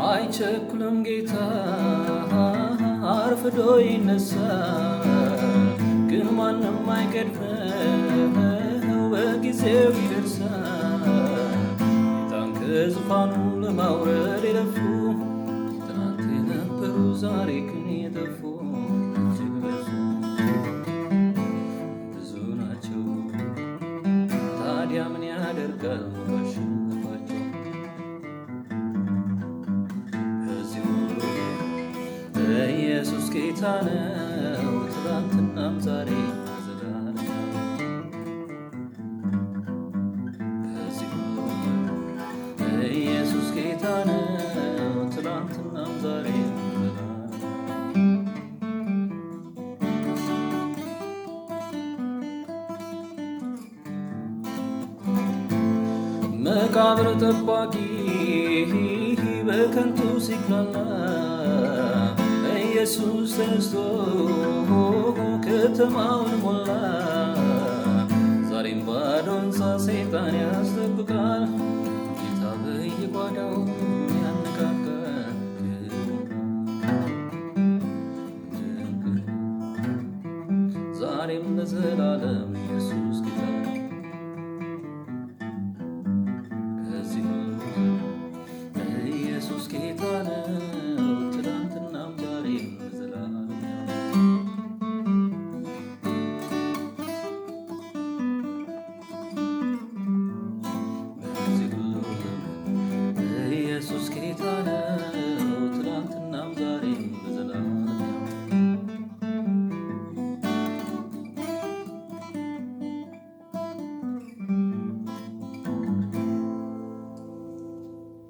አይቸኩልም ጌታ አርፍዶ ይነሳል፣ ግን ማንም አይቀድመው በጊዜው ይደርሳል። ጌታን ከዙፋኑ ለማውረድ የለፉ ትናንት የነበሩ ዛሬ ግን የጠፉ እጅግ ብዙ ናቸው። ታዲያ ምን ያደርጋል አሸነፋቸው። ኢየሱስ ጌታ ነው ትናንትናም ዛሬ ዘላለም። ከዚህ ኢየሱስ ጌታ ነው ትናንትናም ዛሬ ዘላለም። መቃብር ጠባቂ በከንቱ ሲኩራራ ኢየሱስ ተነስቶ ከተማውን ሞላ። ዛሬም ባዶ ሕንፃ ሰይጣን ያስጠብቃል።